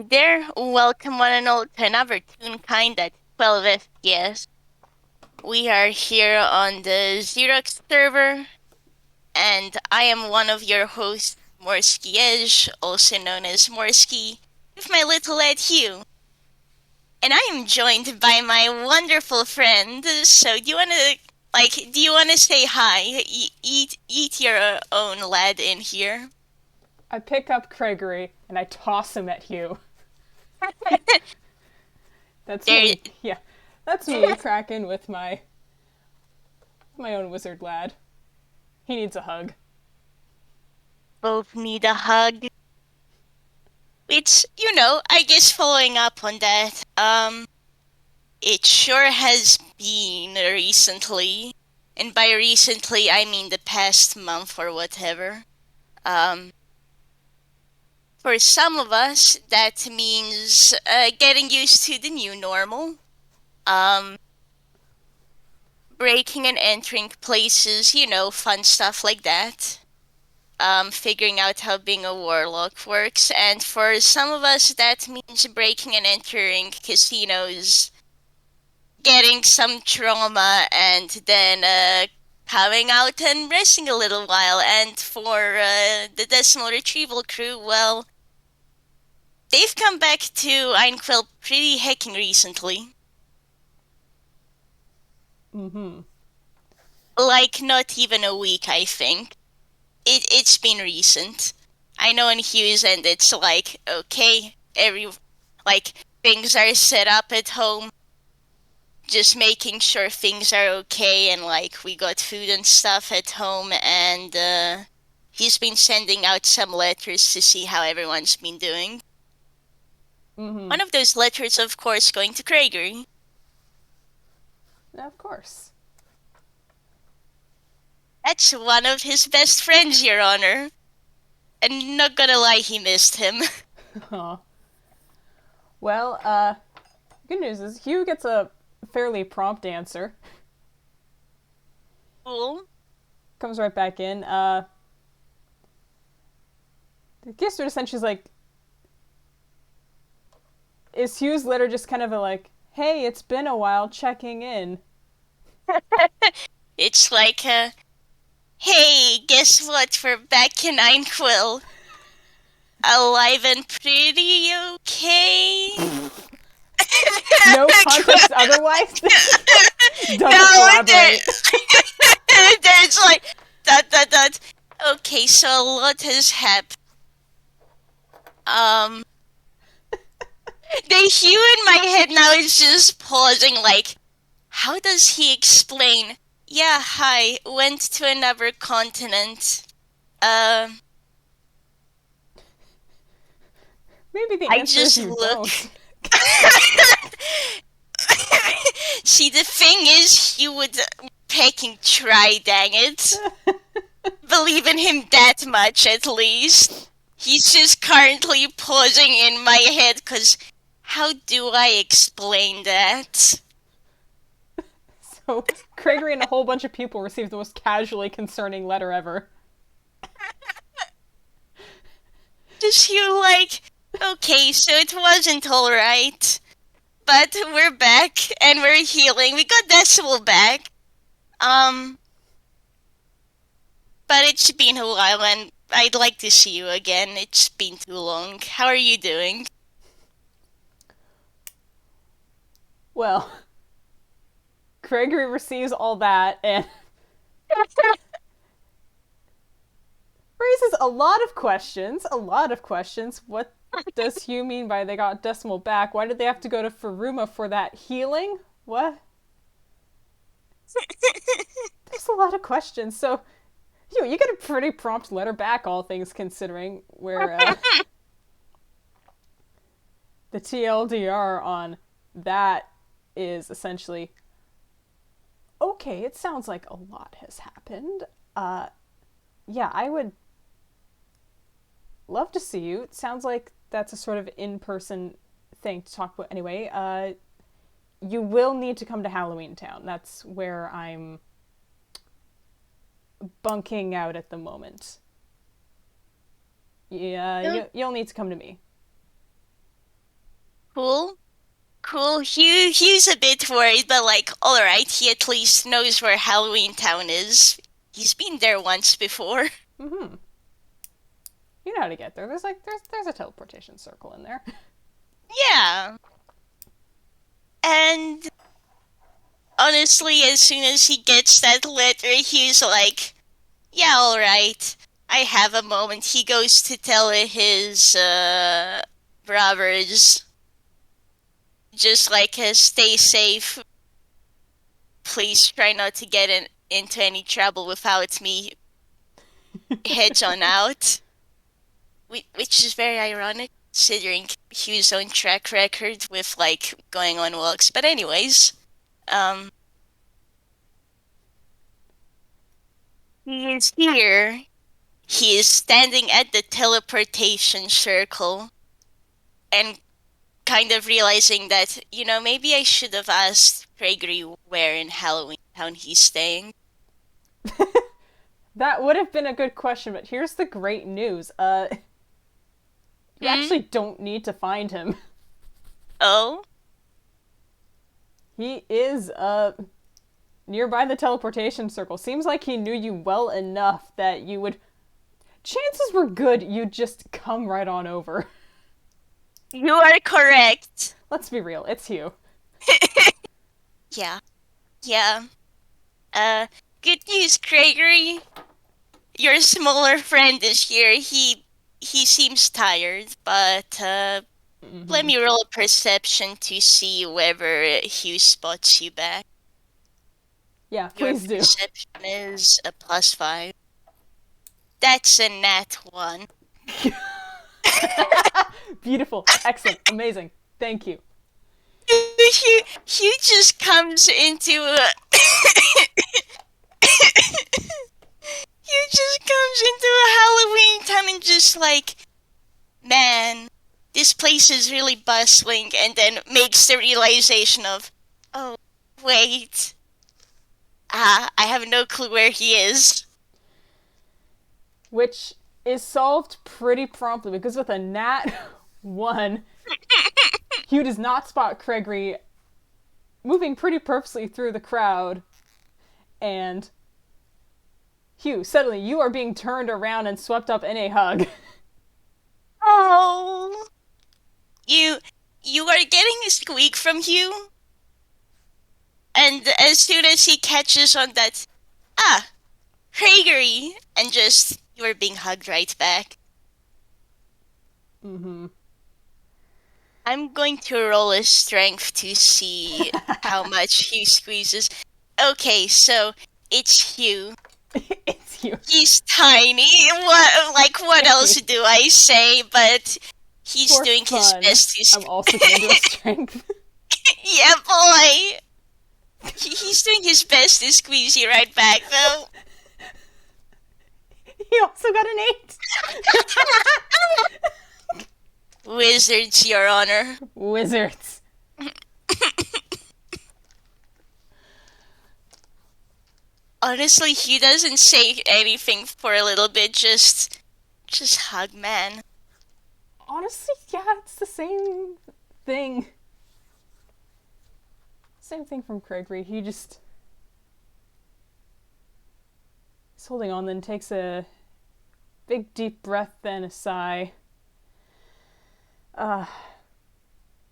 there, welcome one and all to another Toonkind at 12 FPS. We are here on the Xerox server, and I am one of your hosts, Morskijez, also known as Morski, with my little lad Hugh. And I am joined by my wonderful friend. So, do you wanna say hi? Eat your own lad in here. I pick up Craigory and I toss him at Hugh. That's There, me. Yeah. That's me, Kraken, with my own wizard lad. He needs a hug. both need a hug. Which, I guess following up on that, it sure has been recently, and by recently I mean the past month or whatever. Um, for some of us, that means getting used to the new normal. Um, Breaking and entering places, fun stuff like that. Figuring out how being a warlock works, and for some of us, that means breaking and entering casinos, getting some trauma, and then coming out and resting a little while. And for the decimal retrieval crew, well, they've come back to Einquell pretty hecking recently. Mm-hmm. Like, not even a week, I think. It's been recent. I know in Hughes and it's like, okay, like, things are set up at home, just making sure things are okay, and like we got food and stuff at home, and he's been sending out some letters to see how everyone's been doing. Mm-hmm. One of those letters, of course, going to Craigory. Of course. That's one of his best friends, Your Honor. And not gonna lie, he missed him. Aw. Well, good news is Hugh gets a fairly prompt answer. Cool. Comes right back in. The gift essentially is like, is Hugh's letter just kind of a like, hey, it's been a while, checking in. It's like, hey, guess what? We're back in Einquell. Alive and pretty okay? No context otherwise. Doesn't No, elaborate. there's like dot dot dot. Okay, so a lot has happened. Um, the Hugh in my head now is just pausing. Like, how does he explain? Yeah, hi. Went to another continent. Uh, Maybe the I answer is just you look. don't. See, the thing is, he would pecking try. Dang it. Believe in him that much, at least. He's just currently pausing in my head, because how do I explain that? So, Craigory and a whole bunch of people received the most casually concerning letter ever. Just you like, okay, so it wasn't alright, but we're back, and we're healing. We got Decimal back. Um, but it's been a while, and I'd like to see you again. It's been too long. How are you doing? Well, Craigory receives all that and raises a lot of questions. A lot of questions. What does Hugh mean by they got Decimal back? Why did they have to go to Faruma for that healing? What? There's a lot of questions. So, you get a pretty prompt letter back, all things considering, where the TLDR on that is essentially okay, it sounds like a lot has happened. Yeah, I would love to see you. It sounds like that's a sort of in person thing to talk about anyway. You will need to come to Halloween Town. That's where I'm bunking out at the moment. Yeah, you'll need to come to me. Cool. Cool. Hugh's a bit worried, but like, alright, he at least knows where Halloween Town is. He's been there once before. Mm-hmm. You know how to get there. There's a teleportation circle in there. Yeah. And honestly, as soon as he gets that letter, he's like, yeah, alright. I have a moment. He goes to tell his brothers, just like, stay safe. Please try not to get into any trouble without me. Heads on out. Which is very ironic, considering Hugh's own track record with, like, going on walks. But anyways, um, he is here. He is standing at the teleportation circle and kind of realizing that, maybe I should have asked Craigory where in Halloween Town he's staying. That would have been a good question, but here's the great news. You Hmm? actually don't need to find him. Oh? He is nearby the teleportation circle. Seems like he knew you well enough that you would. Chances were good you'd just come right on over. You are correct. Let's be real, it's Hugh. Yeah. Yeah. Uh, Good news, Craigory. Your smaller friend is here. He seems tired, but let Mm-hmm. me roll a perception to see whether Hugh spots you back. Yeah, Your please do. perception is a +5. That's a nat 1. Beautiful, excellent, amazing. Thank you. Hugh just comes into a Hugh just comes into a Halloween town and just like, man, this place is really bustling, and then makes the realization of, oh, wait, I have no clue where he is. Which is solved pretty promptly because with a nat 1, Hugh does not spot Craigory moving pretty purposely through the crowd. And Hugh, suddenly you are being turned around and swept up in a hug. Oh, you you are getting a squeak from Hugh, and as soon as he catches on that, ah, Craigory, and just you are being hugged right back. Mm-hmm. I'm going to roll a strength to see how much Hugh squeezes. Okay, so it's Hugh. It's Hugh. He's tiny. What else Hey, do I say? But he's for doing his fun, best to. I'm also gonna do a strength. Yeah, boy. He's doing his best to squeeze you right back, though. He also got an 8. Wizards, Your Honor. Wizards. Honestly, he doesn't say anything for a little bit. Just hug, man. Honestly, yeah, it's the same thing. Same thing from Craigory. He's holding on, then takes a big deep breath, then a sigh. Uh,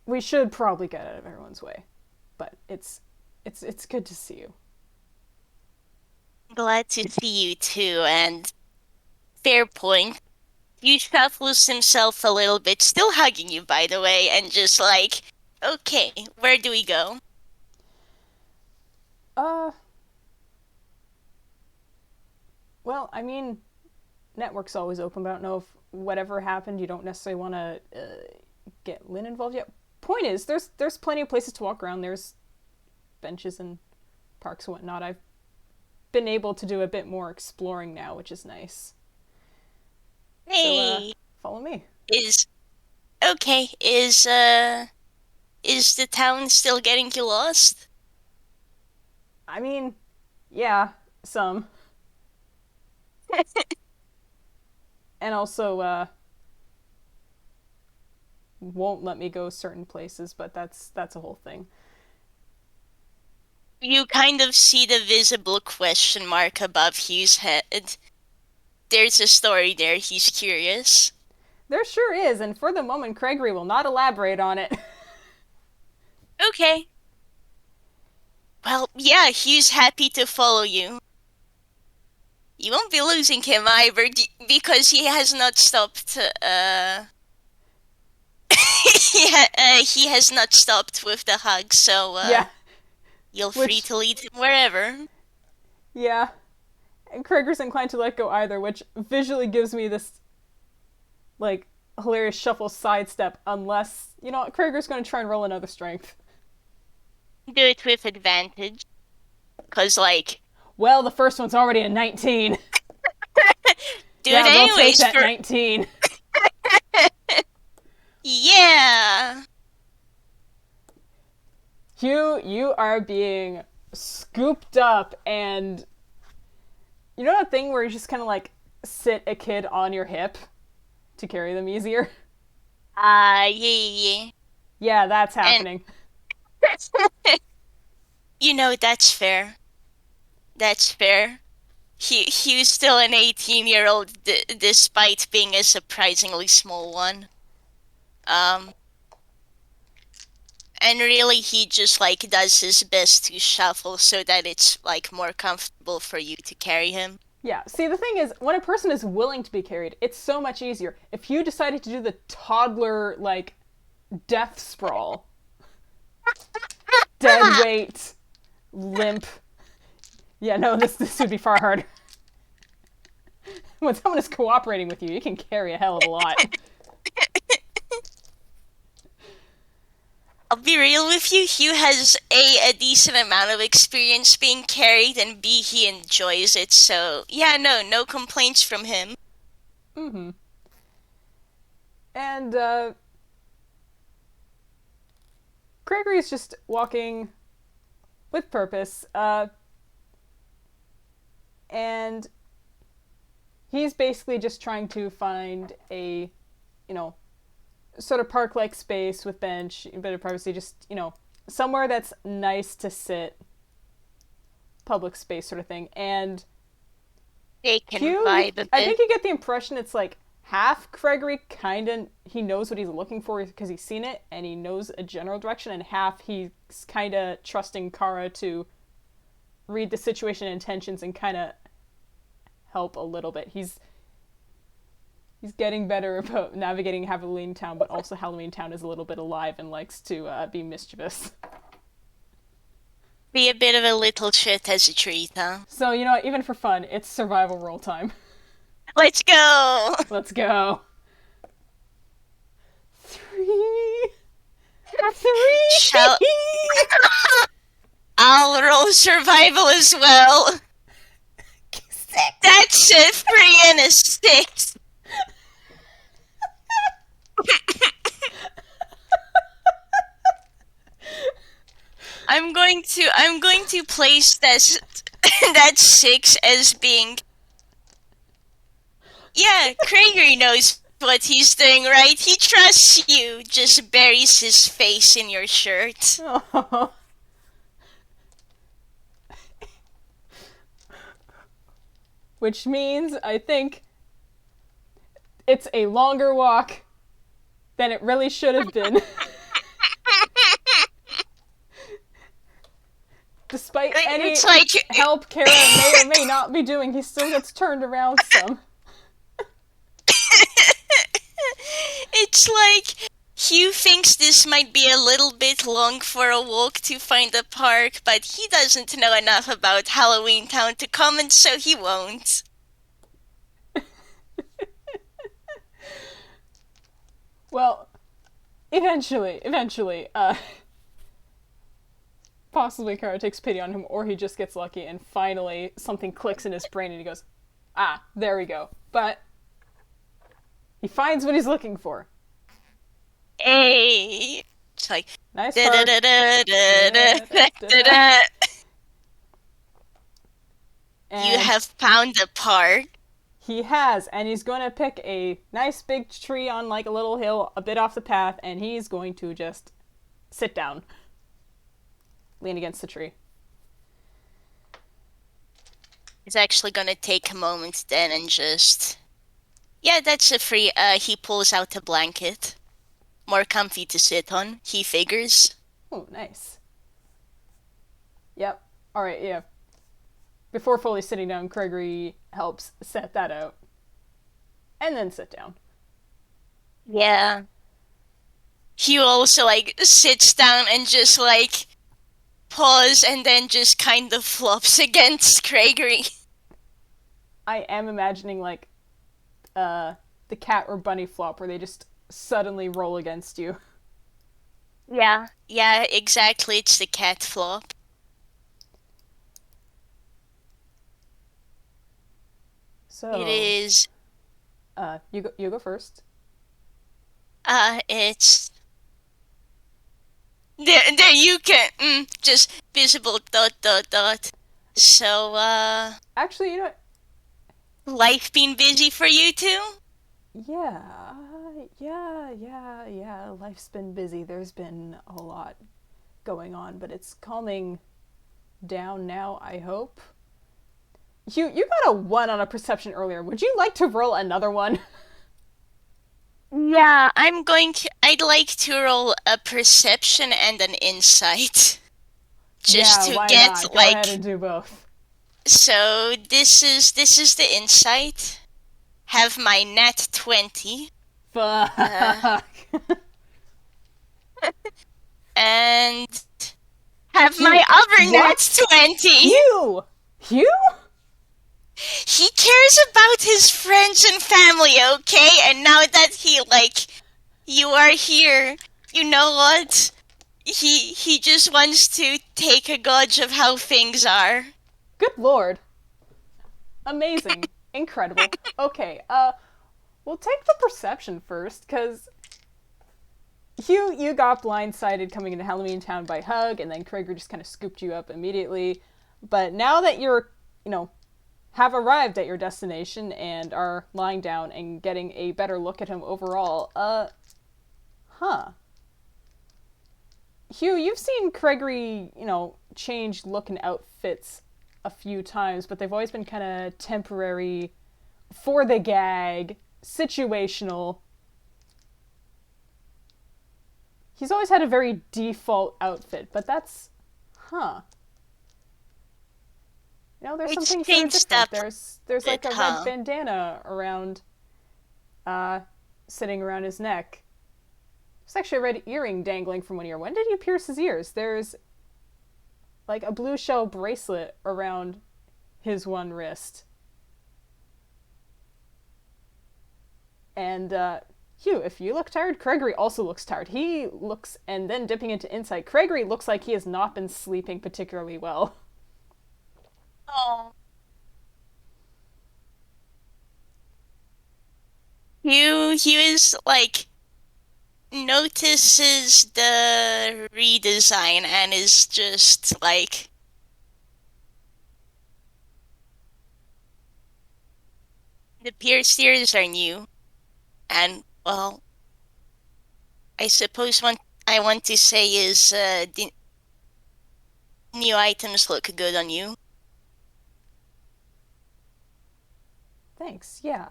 we should probably get out of everyone's way, but it's good to see you. Glad to see you too, and fair point. He shuffles himself a little bit, still hugging you, by the way, and just like, okay, where do we go? Uh, well, I mean, network's always open, but I don't know if whatever happened, you don't necessarily want to get Lynn involved yet. Point is, there's plenty of places to walk around. There's benches and parks and whatnot. I've been able to do a bit more exploring now, which is nice. So, Hey, follow me. is okay. Is the town still getting you lost? I mean, yeah, some. And also, won't let me go certain places, but that's a whole thing. You kind of see the visible question mark above Hugh's head. There's a story there. He's curious. There sure is, and for the moment, Craigory will not elaborate on it. Okay. Well, yeah, Hugh's happy to follow you. You won't be losing him either because he has not stopped. He has not stopped with the hug, so Yeah, you're free which, to lead him wherever. yeah. And Craiger's inclined to let go either, which visually gives me this, like, hilarious shuffle sidestep, unless, you know, Craiger's going to try and roll another strength. Do it with advantage, cause like Well, the first one's already a 19. do it Yeah, they'll take anyways that for 19. yeah. Hugh, you are being scooped up, and you know that thing where you just kind of like sit a kid on your hip to carry them easier? Yeah. Yeah, that's And happening. that's fair. That's fair. Hugh's still an 18-year-old, despite being a surprisingly small one. Um, and really, he just like does his best to shuffle so that it's like more comfortable for you to carry him. Yeah, see, the thing is, when a person is willing to be carried, it's so much easier. If you decided to do the toddler, like, death sprawl, dead weight, limp, yeah, no, this would be far harder. When someone is cooperating with you, you can carry a hell of a lot. I'll be real with you. Hugh has a decent amount of experience being carried, and B, he enjoys it. So yeah, no complaints from him. Mm-hmm. And Craigory is just walking with purpose, and he's basically just trying to find a, you know, sort of park-like space with bench, a bit of privacy, just, you know, somewhere that's nice to sit, public space sort of thing. And They can Hugh, vibe a I think bit. you get the impression it's like half Craigory kind of, he knows what he's looking for because he's seen it and he knows a general direction, and half he's kind of trusting Kara to read the situation intentions and kind of help a little bit. He's getting better about navigating Halloween Town, but also Halloween Town is a little bit alive and likes to be mischievous. Be a bit of a little shit as a treat, huh? So, you know what, even for fun, it's survival roll time. Let's go! Let's go. 3. 3. Shall I'll roll survival as well. 6. That's a 3 and a 6. I'm going to place that 6 as being. Yeah, Craigory knows what he's doing, right? He trusts you. Just buries his face in your shirt. Oh. Which means, I think, it's a longer walk than it really should have been. Despite any It's like help Kara may or may not be doing, he still gets turned around some. it's like Hugh thinks this might be a little bit long for a walk to find a park, but he doesn't know enough about Halloween Town to comment, so he won't. Well, eventually, possibly Kara takes pity on him, or he just gets lucky and finally something clicks in his brain and he goes, ah, there we go. But he finds what he's looking for. Hey, it's like Nice da park. da da da da da da. You And have found a park. He has, and he's going to pick a nice big tree on like a little hill a bit off the path, and he's going to just sit down, lean against the tree. He's actually gonna take a moment then and just. Yeah, that's a free. He pulls out a blanket. More comfy to sit on, he figures. Oh, nice. Yep. All right, yeah. Before fully sitting down, Craigory helps set that out. And then sit down. Yeah. Hugh also, like, sits down and just, like, pause and then just kind of flops against Craigory. I am imagining, like, the cat or bunny flop where they just suddenly roll against you. Yeah. Yeah, exactly. It's the cat flop. It So, is. you go first. It's. There you can. Just visible dot dot dot. So, Actually, you know what? life been busy for you too? Yeah, yeah. Life's been busy. There's been a lot going on, but it's calming down now, I hope. You got a 1 on a perception earlier. Would you like to roll another one? Yeah, I'd like to roll a perception and an insight. Just Yeah, to why get, not? Go ahead like. and do both. So, this is the insight. Have my nat 20. Uh, Fuck. and have Hugh, my other nat what? 20. Hugh? He cares about his friends and family, okay? And now that you are here, you know what? He just wants to take a gauge of how things are. Good lord. Amazing. Incredible. Okay, we'll take the perception first, because Hugh, you got blindsided coming into Halloween Town by Hug, and then Craiger just kind of scooped you up immediately. But now that you're, have arrived at your destination and are lying down and getting a better look at him overall, huh. Hugh, you've seen Craigory, change look and outfits a few times, but they've always been kind of temporary, for the gag, situational. He's always had a very default outfit, but that's, huh. There's some It's things that are changed different. up There's a like bit, a red huh? bandana around, sitting around his neck. There's actually a red earring dangling from one ear. When did he pierce his ears? There's like a blue shell bracelet around his one wrist. And Hugh, if you look tired, Craigory also looks tired. He looks, and then dipping into insight, Craigory looks like he has not been sleeping particularly well. Oh. Hugh is like notices the redesign and is just like, the pierced ears are new, and well, I suppose what I want to say is the new items look good on you. Thanks. Yeah,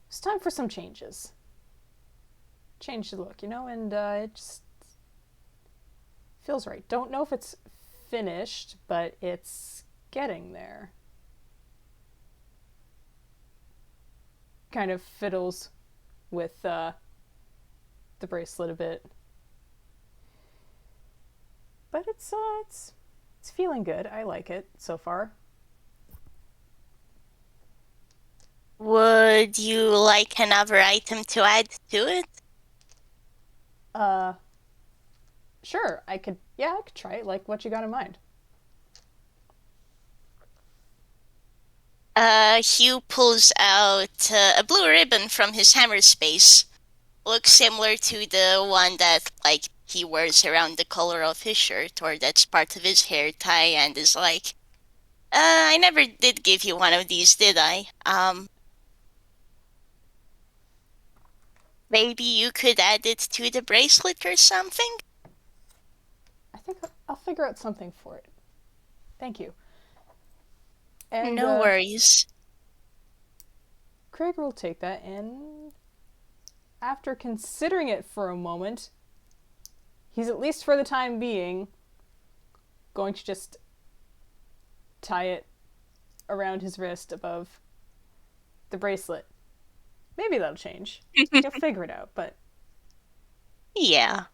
it's time for some changes. Change the look, and it just feels right. Don't know if it's finished, but it's getting there. Kind of fiddles with the bracelet a bit, but it's feeling good. I like it so far. Would you like another item to add to it? Uh, sure. I could. Yeah, I could try it. Like, what you got in mind? Hugh pulls out a blue ribbon from his hammer space. Looks similar to the one that, like, he wears around the collar of his shirt, or that's part of his hair tie, and is like, I never did give you one of these, did I? Maybe you could add it to the bracelet or something? I think I'll figure out something for it. Thank you. And No worries. Craig will take that, and after considering it for a moment, he's at least for the time being going to just tie it around his wrist above the bracelet. Maybe that'll change. He'll figure it out, but Yeah.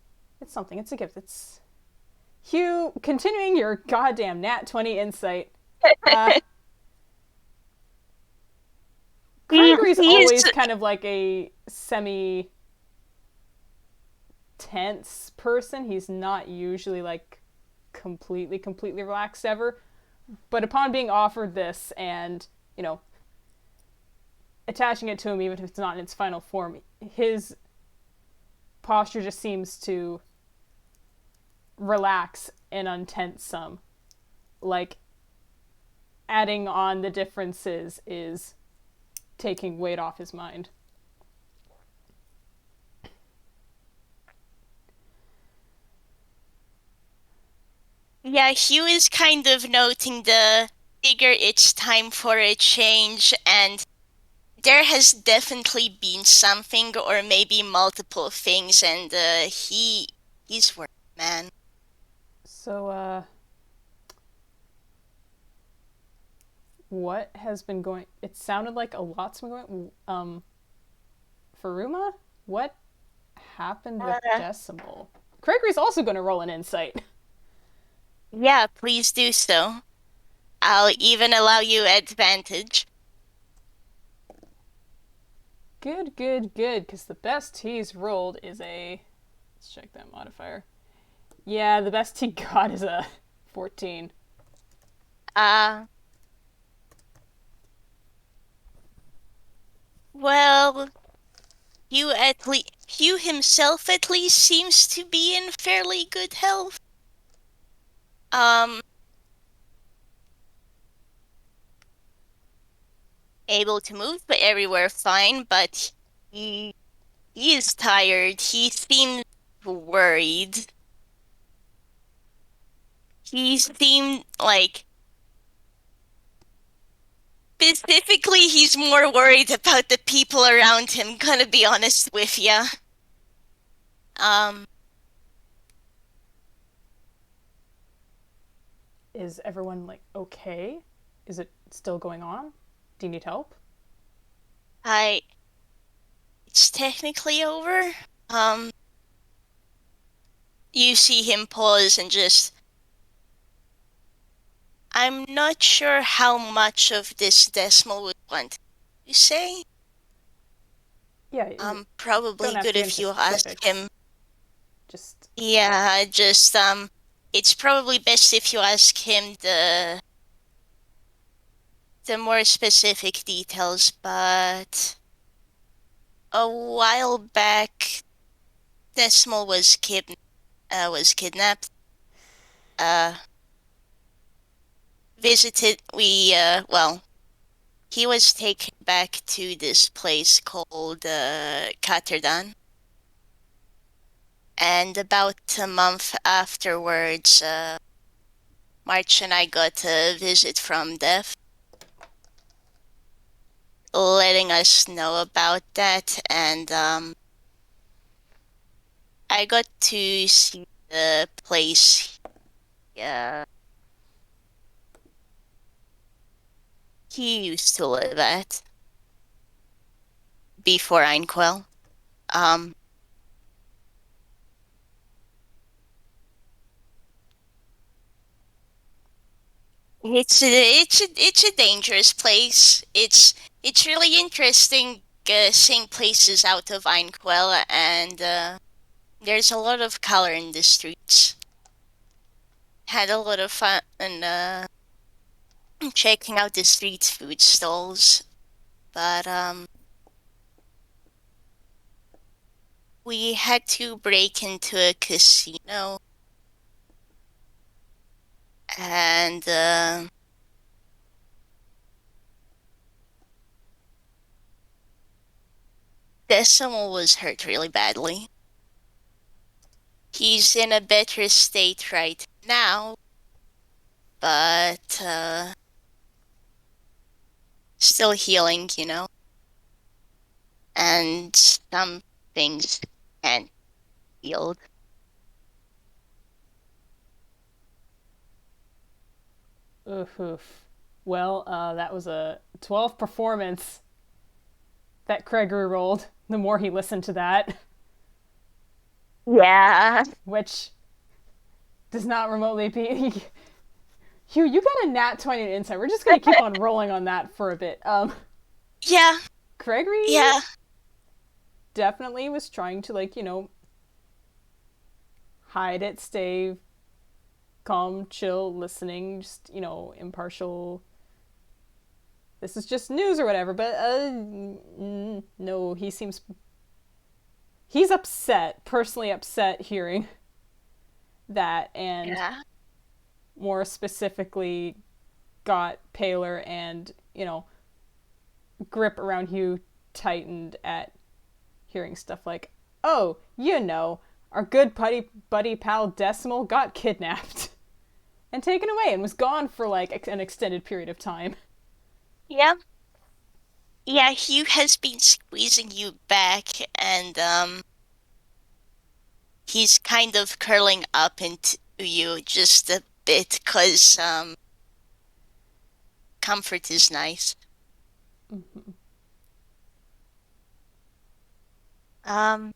it's something. It's a gift. It's Hugh. Continuing your goddamn nat 20 insight. Uh, Craigory's He's always kind of like a semi tense person. He's not usually like completely relaxed ever. But upon being offered this and, you know, attaching it to him, even if it's not in its final form, his posture just seems to relax and untense some. Like, adding on the differences is taking weight off his mind. Yeah, Hugh is kind of noting the figure it's time for a change, and there has definitely been something, or maybe multiple things, and he's worried, man. So, what has been going? It sounded like a lot's been going. Faruma, what happened with Uh, Decimal? Craigory's also going to roll an insight. yeah, please do so. I'll even allow you advantage. Good, because the best he's rolled is a. Let's check that modifier. Yeah, the best he got is a 14. Uh, well, Hugh himself at least seems to be in fairly good health. Um, able to move but everywhere fine, but he is tired. He seems worried. He seemed like specifically he's more worried about the people around him, gonna be honest with ya. Um, Is everyone like okay? Is it still going on? Do you need help? I it's technically over. Um, you see him pause and just I'm not sure how much of this Decimal would want to say. Yeah, you don't Probably have to good get if into you ask specifics. him. Just Yeah, just it's probably best if you ask him the more specific details, but a while back Decimal was kidnapped. Uh visited we well, he was taken back to this place called Katerdan. And about a month afterwards, March and I got a visit from Dev, letting us know about that, and I got to see the place uh, he used to live at before Einquell. Um, it's a dangerous place. It's really interesting seeing places out of Einquell, and there's a lot of color in the streets. Had a lot of fun checking out the street food stalls, but we had to break into a casino, and Decimal was hurt really badly. He's in a better state right now, but still healing, and some things can't heal. Oof, oof. Well, that was a 12 performance that Craigory rolled. The more he listened to that, Yeah. which does not remotely be. Hugh, you got a nat 20 in insight. We're just gonna keep on rolling on that for a bit. Yeah. Craigory Yeah. definitely was trying to, hide it, stay calm, chill, listening, just, impartial. This is just news or whatever, but no, he's upset, personally upset hearing that, and Yeah. more specifically got paler and, grip around Hugh tightened at hearing stuff like, oh, our good buddy pal Decimal got kidnapped and taken away and was gone for an extended period of time. Yeah. Yeah, Hugh has been squeezing you back, and he's kind of curling up into you just a bit, 'cause comfort is nice. Mm-hmm. Um,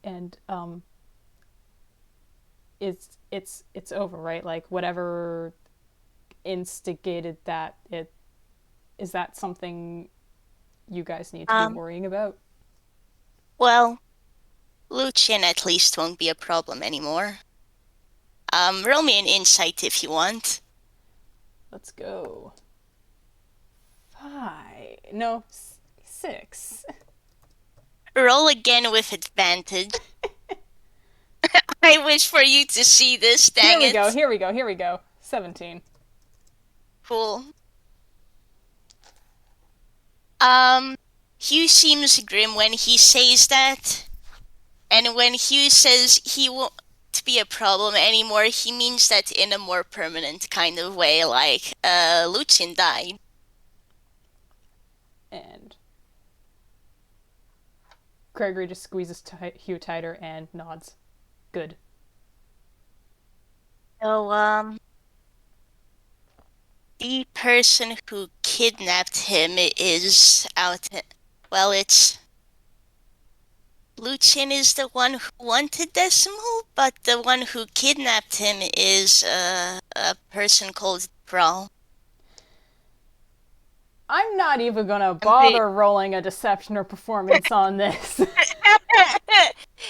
And it's over, right? Like whatever instigated that, it is that something you guys need to be um, worrying about? well, Lucian at least won't be a problem anymore. Roll me an insight if you want. Let's go. No, 6. Roll again with advantage. I wish for you to see this, Here dang we go. it. Here we go. Here we go. 17. Cool. Hugh seems grim when he says that, and when Hugh says he won't be a problem anymore, he means that in a more permanent kind of way, like, Lucian died. And Craigory just squeezes Hugh tighter and nods. Good. So, the person who kidnapped him is out. Well, it's Lucian is the one who wanted Decimal, but the one who kidnapped him is a person called Brawl. I'm not even gonna I'm pretty. bother rolling a deception or performance on this.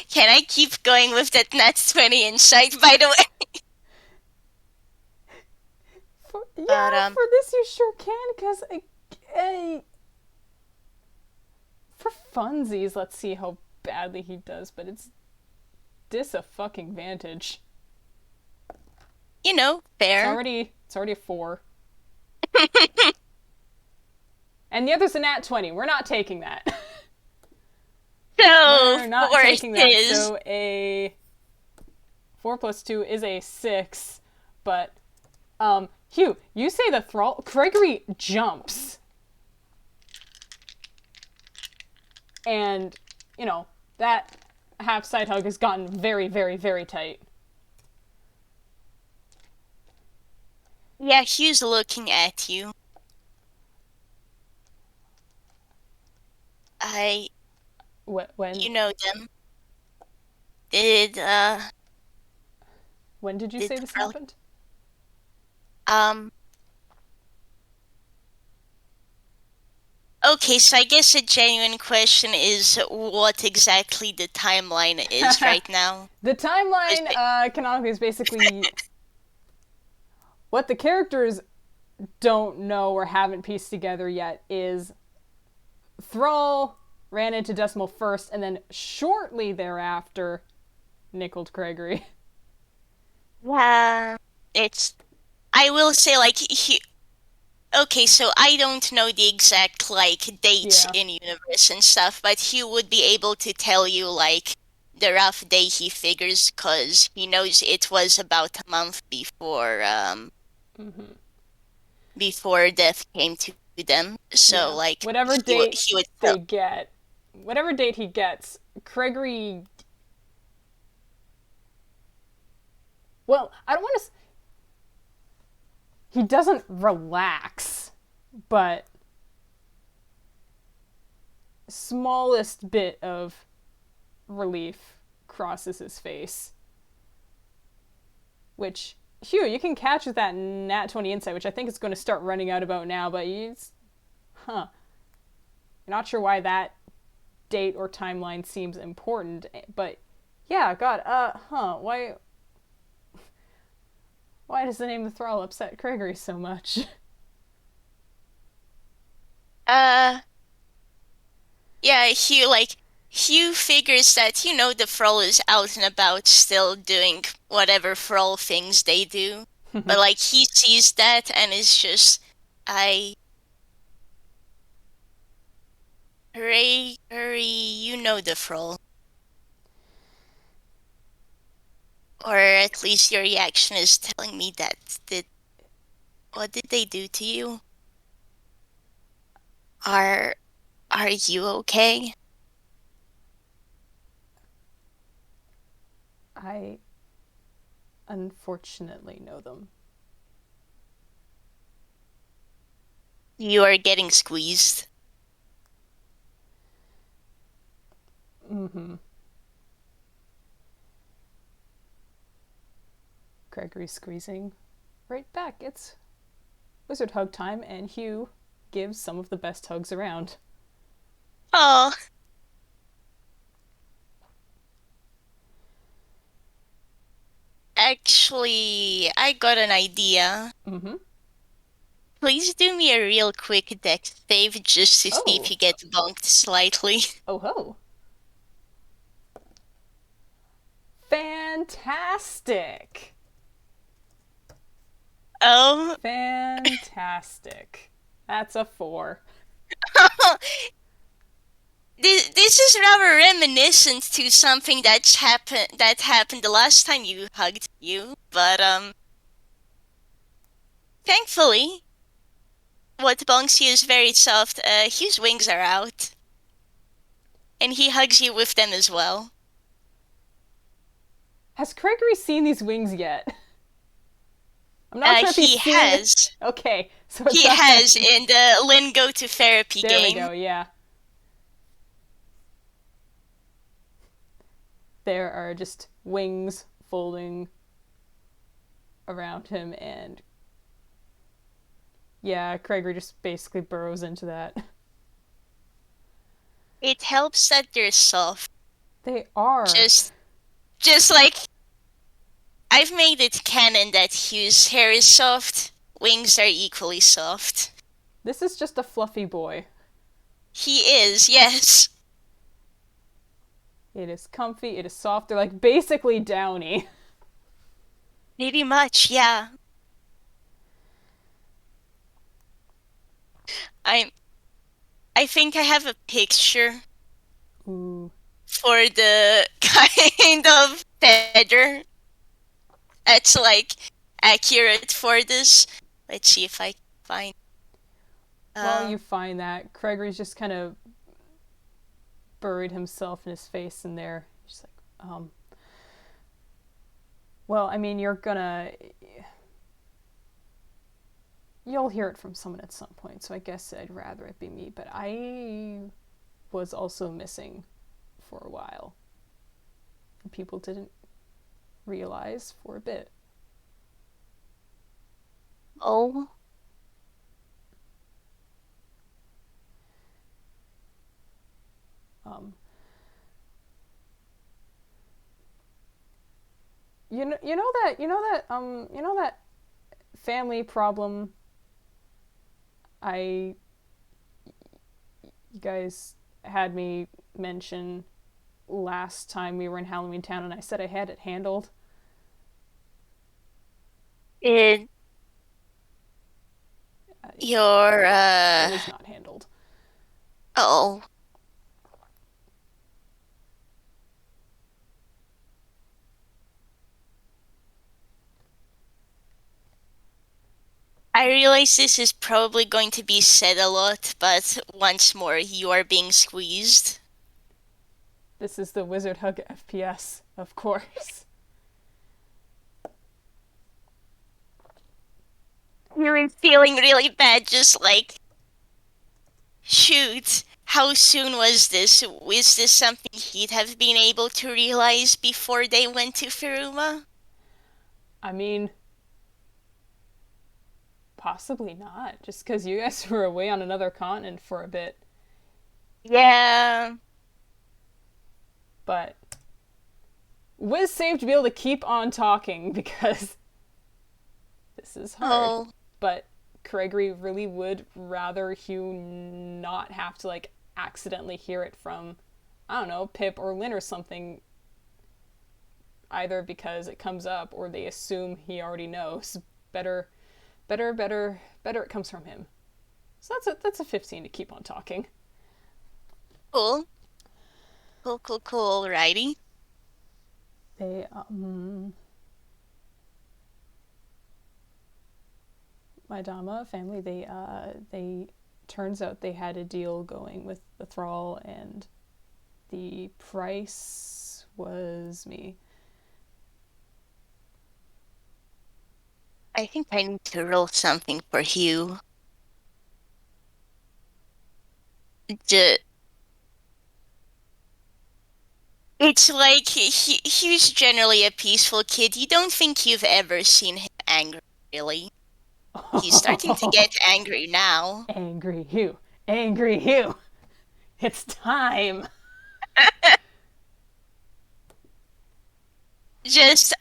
Can I keep going with that nat 20 insight, by the way? But, For this you sure can, because for funsies, let's see how badly he does, but it's dis-a-fucking-vantage. Fair. It's already a 4. And the other's a nat 20. We're not taking that. So, We're not four taking that. is. So a 4 plus 2 is a 6. But, Hugh, you say the thrall. Craigory jumps. And, that half side hug has gotten very, very, very tight. Yeah, Hugh's looking at you. When You know them. Did, when did you did say this Thrall- happened? Okay, so I guess a genuine question is what exactly the timeline is right now. The timeline, canonically, is basically what the characters don't know or haven't pieced together yet is Thrall ran into Decimal first, and then shortly thereafter, nickeled Craigory. Yeah, I will say, like, Okay, so I don't know the exact like dates Yeah. in universe and stuff, but he would be able to tell you like the rough day he figures because he knows it was about a month Hmm. before death came to them. So Yeah. like Whatever he would date he would tell. they get, whatever date he gets, Craigory. Well, I don't want to. He doesn't relax, but smallest bit of relief crosses his face. Which, Hugh, you can catch with that nat 20 insight, which I think is going to start running out about now, but he's. Huh. You're not sure why that date or timeline seems important, but yeah, God, why does the name of the thrall upset Craigory so much? Uh yeah, Hugh figures that, the Froll is out and about still doing whatever Froll things they do. But like he sees that and is just I hurry, you know the Froll. Or at least your reaction is telling me that. Did what did they do to you? Are are you okay? I unfortunately know them. You are getting squeezed. Mm-hmm. Craigory squeezing right back. It's wizard hug time, and Hugh gives some of the best hugs around. Oh, actually, I got an idea. Mm-hmm. Please do me a real quick dex save just to see if Oh, you get bunked slightly. oh ho. Fantastic. Oh, Fantastic. That's a 4. this is rather reminiscent to something that happened the last time you hugged you, but thankfully, what bunks you is very soft. Hugh's wings are out, and he hugs you with them as well. Has Craigory seen these wings yet? I'm not sure if he's He seen the. has. Okay, so it's He not gonna. has in the Lynn Go to Therapy There we game. go, yeah. There are just wings folding around him, and yeah, Craigory just basically burrows into that. It helps that they're soft. They are. Just, just like I've made it canon that Hugh's hair is soft, wings are equally soft. This is just a fluffy boy. He is, yes. It is comfy, it is soft, they're like basically downy. Pretty much, yeah. I I think I have a picture Ooh. for the kind of feather that's like accurate for this. Let's see if I can find. While Um, you find that, Craigory's just kind of buried himself in his face in there. Just like, well, I mean, you're gonna. You'll hear it from someone at some point, so I guess I'd rather it be me, but I was also missing for a while. And people didn't realize for a bit. oh, Um, you know that family problem I you guys had me mention last time we were in Halloween Town, and I said I had it handled. it Your, It was not handled. oh. I realize this is probably going to be said a lot, but once more, you are being squeezed. This is the Wizard Hug FPS, of course. You're feeling really bad, just like, shoot, how soon was this? Was this something he'd have been able to realize before they went to Firuma? I mean, possibly not, just because you guys were away on another continent for a bit. Yeah. But Wiz saved to be able to keep on talking because this is hard. Oh, But Craigory really would rather Hugh not have to like accidentally hear it from, I don't know, Pip or Lynn or something, either because it comes up or they assume he already knows. Better it comes from him. So that's a 15 to keep on talking. cool. Cool. Alrighty. They my Dama family, they turns out they had a deal going with the thrall, and the price was me. I think I need to roll something for Hugh. Ju- It's like Hugh's generally a peaceful kid. You don't think you've ever seen him angry, really. He's starting to get angry now. Angry Hugh, angry Hugh. It's time. Just,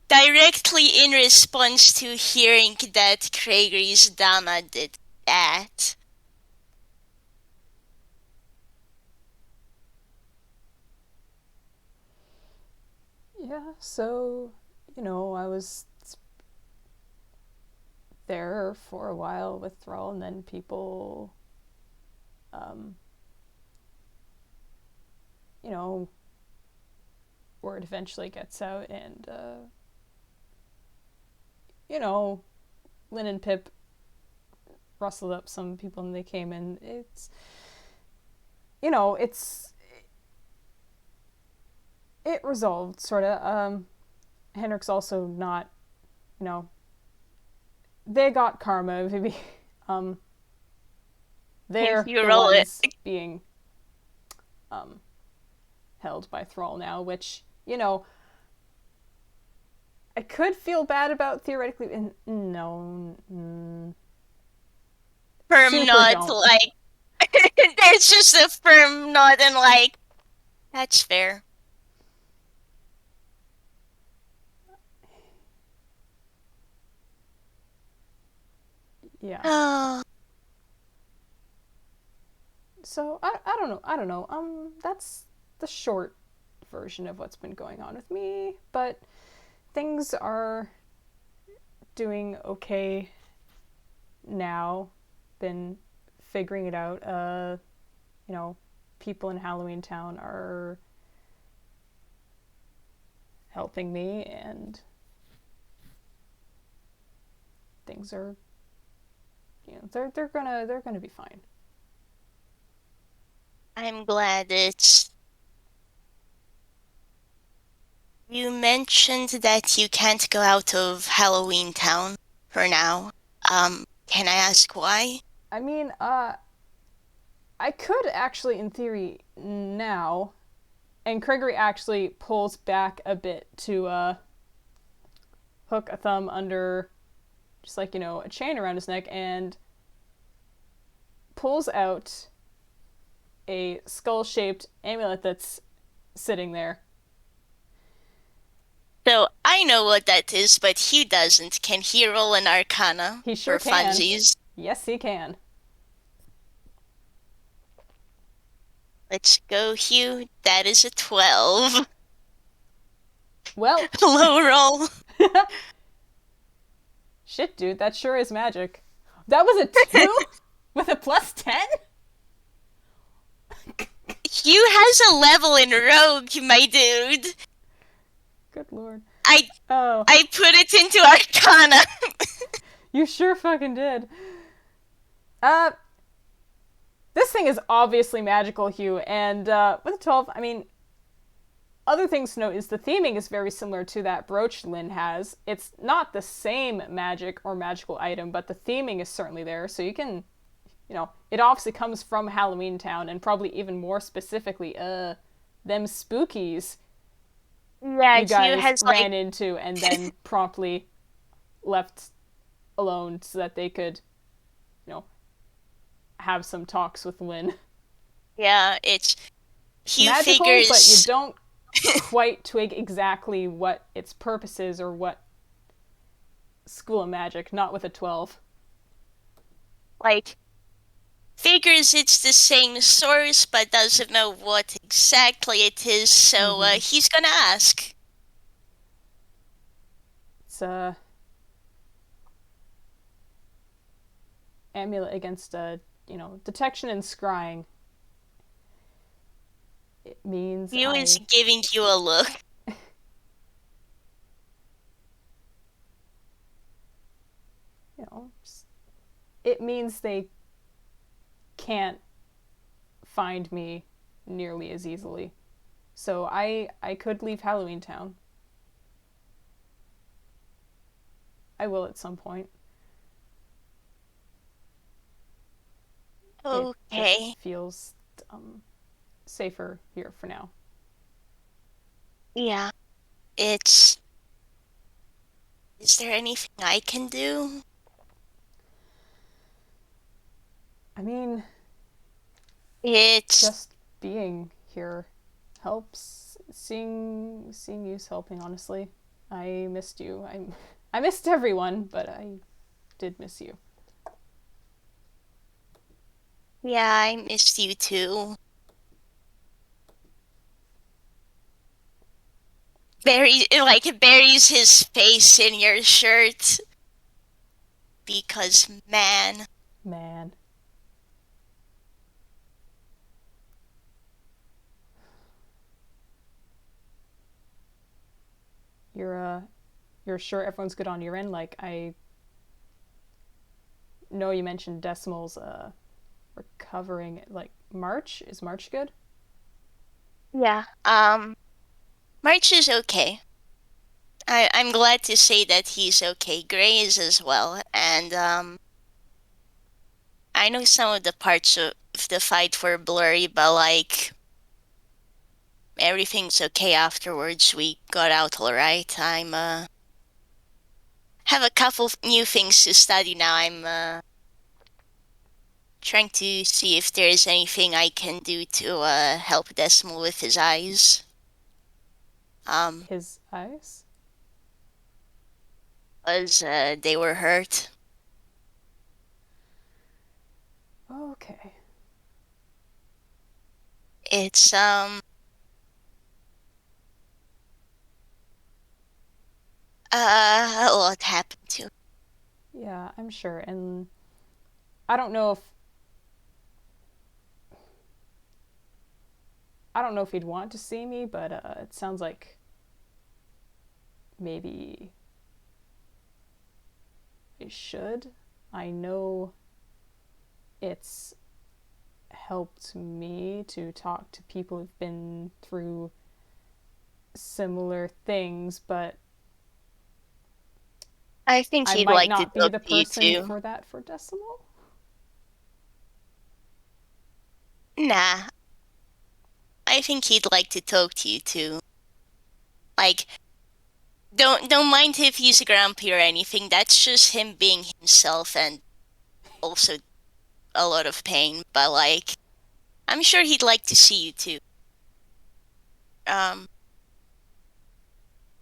directly in response to hearing that Craigory's Dama did that. Yeah, so I was there for a while with Thrall, and then people, um, you know, word eventually gets out, and you know, Lynn and Pip rustled up some people, and they came in. It's it resolved sort of. Henrik's also not, you know, they got karma. Maybe, um, they're You the roll it. ones being um, held by Thrall now, which I could feel bad about theoretically. No, Firm super nod, don't. like, there's just a firm nod and like, that's fair. Yeah. Oh, So I don't know. That's the short version of what's been going on with me, but things are doing okay now. Been figuring it out. You know, people in Halloween Town are helping me, and things are, they're gonna be fine. I'm glad it's. You mentioned that you can't go out of Halloween Town for now. Can I ask why? I mean, I could actually, in theory, now, and Craigory actually pulls back a bit to hook a thumb under, just like a chain around his neck, and pulls out a skull-shaped amulet that's sitting there. So I know what that is, but Hugh doesn't. Can he roll an Arcana He for sure can. funsies? Yes, he can. Let's go, Hugh. That is a 12. Well, Low roll. Shit, dude, that sure is magic. That was a 2 with a plus 10? Hugh has a level in Rogue, my dude. Good lord. I Oh, I put it into Arcana. you sure fucking did. Uh, this thing is obviously magical, Hugh, and with a 12, I mean, other things to note is the theming is very similar to that brooch Lynn has. It's not the same magic or magical item, but the theming is certainly there, so you can, it obviously comes from Halloween Town, and probably even more specifically, them spookies Yeah, you Hugh guys has like ran into and then promptly left alone so that they could, you know, have some talks with Lynn. yeah, it's It's Hugh magical, but you figures don't quite twig exactly what its purpose is or what school of magic, not with a 12. like figures it's the same source but doesn't know what exactly it is, so Mm-hmm. he's gonna ask. It's amulet against detection and scrying. It means Hugh is giving you a look. you know, it means they can't find me nearly as easily. So I could leave Halloween Town. I will at some point. It just Okay. feels safer here for now. Yeah. It's Is there anything I can do? I mean, It's just being here helps. Seeing you's helping. Honestly, I missed you. I missed everyone, but I did miss you. Yeah, I missed you too. Buries his face in your shirt because man, Man, you're sure everyone's good on your end. Like I know you mentioned decimals recovering. Like March, is March good? yeah. March is okay. I'm glad to say that he's okay. Gray is as well, and I know some of the parts of the fight were blurry, but like everything's okay afterwards. We got out all right. I'm have a couple new things to study now. I'm trying to see if there's anything I can do to help Decimal with his eyes. Um, His eyes. as they were hurt. Okay. It's a lot happened to. Yeah, I'm sure. And I don't know if he'd want to see me, but it sounds like maybe I should. I know it's helped me to talk to people who've been through similar things, but I think I he'd might like to not be talk the to you person too. for that for Decimal. Nah, I think he'd like to talk to you too. Like, don't mind if he's grumpy or anything. That's just him being himself and also a lot of pain. But like, I'm sure he'd like to see you too. Um,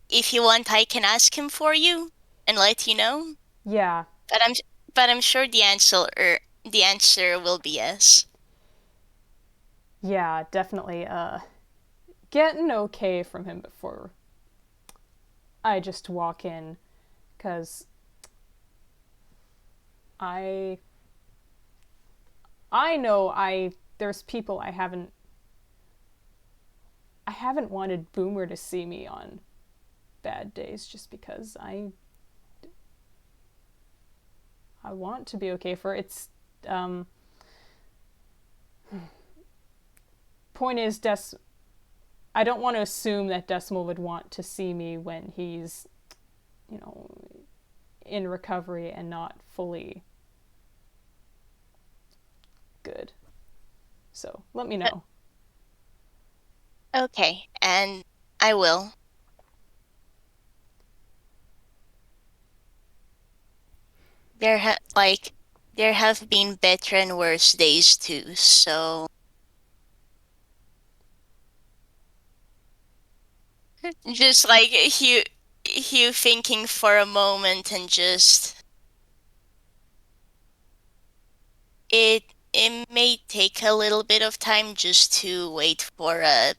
if you want, I can ask him for you and let you know. Yeah, But I'm sure the answer will be yes. yeah, definitely. Get an okay from him before I just walk in, because I I know there's people I haven't wanted Boomer to see me on bad days just because I want to be okay for it. It's um point is I don't want to assume that Decimal would want to see me when he's, you know, in recovery and not fully good. So, let me know. Okay, and I will. There have been better and worse days too, so just like Hugh thinking for a moment and just it may take a little bit of time just to wait for a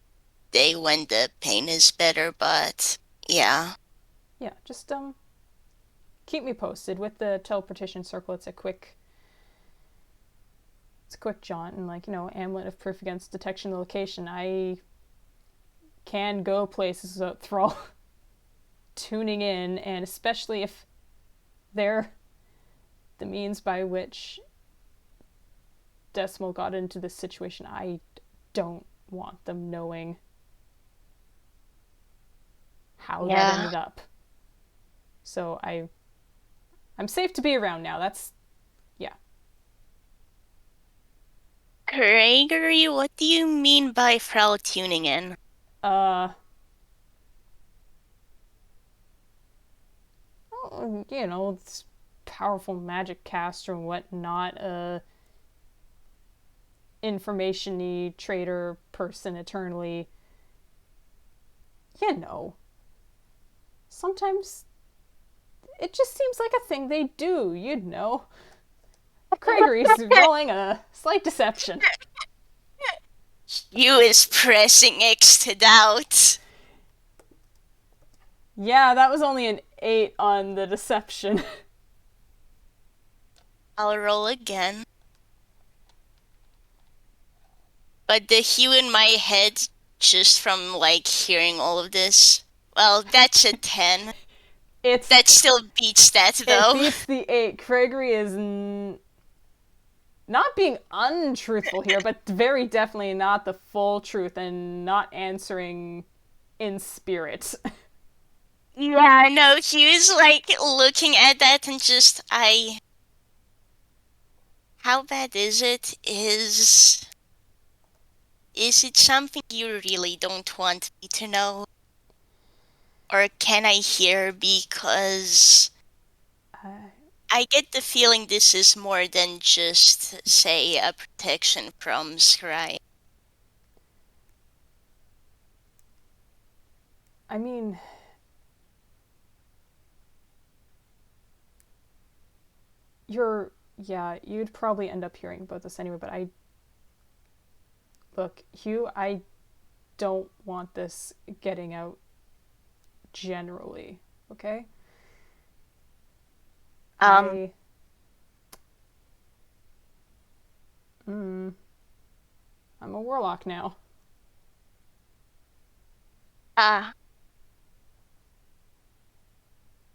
day when the pain is better, but yeah. Yeah, just keep me posted with the teleportation circle. It's a quick jaunt, and like, you know, amulet of proof against detection of location. I can go places without Thrall tuning in, and especially if they're the means by which Decimal got into this situation, I don't want them knowing how that Yeah. ended up. So I'm safe to be around now. That's yeah. Craigory, what do you mean by Frau tuning in? Uh you know, it's powerful magic caster and whatnot, information-y trader person eternally. You know, sometimes it just seems like a thing they do, you'd know. Craigory's rolling a slight deception. You is pressing X to doubt. Yeah, that was only an 8 on the deception. I'll roll again. But the hue in my head, just from like hearing all of this, well, that's a 10. It's That still beats that it though. beats the 8. Craigory is not being untruthful here, but very definitely not the full truth and not answering in spirit. Yeah, no, he was like looking at that and just, how bad is it? Is it something you really don't want me to know? Or can I hear because I get the feeling this is more than just, say, a protection from scry. I mean, you'd probably end up hearing about this anyway, but look, Hugh, I don't want this getting out generally, okay? Um, I I'm a warlock now. uh,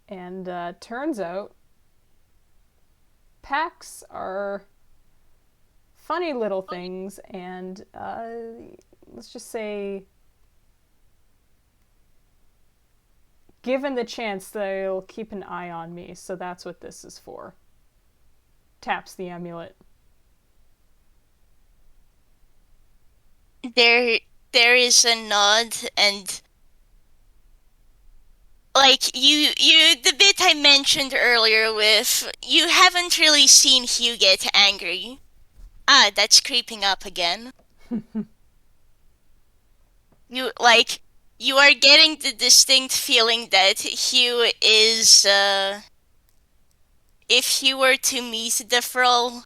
And turns out packs are funny little things, and let's just say, given the chance, they'll keep an eye on me, so that's what this is for. Taps the amulet. there, there is a nod and like the bit I mentioned earlier with you haven't really seen Hugh get angry. Ah, that's creeping up again. You like you are getting the distinct feeling that Hugh is if he were to meet the Thrall,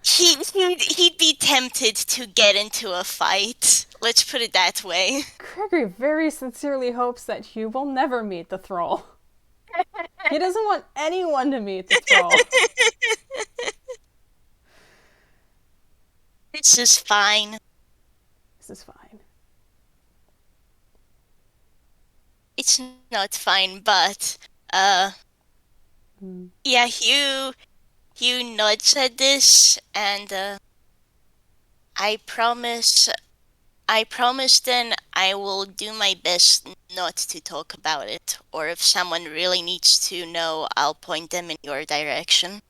he'd be tempted to get into a fight. Let's put it that way. Gregory very sincerely hopes that Hugh will never meet the Thrall. He doesn't want anyone to meet the thrall. This is fine. This is fine. It's not fine, but uh Mm. yeah, Hugh nods at this, and I promise I promise then I will do my best not to talk about it, or if someone really needs to know, I'll point them in your direction.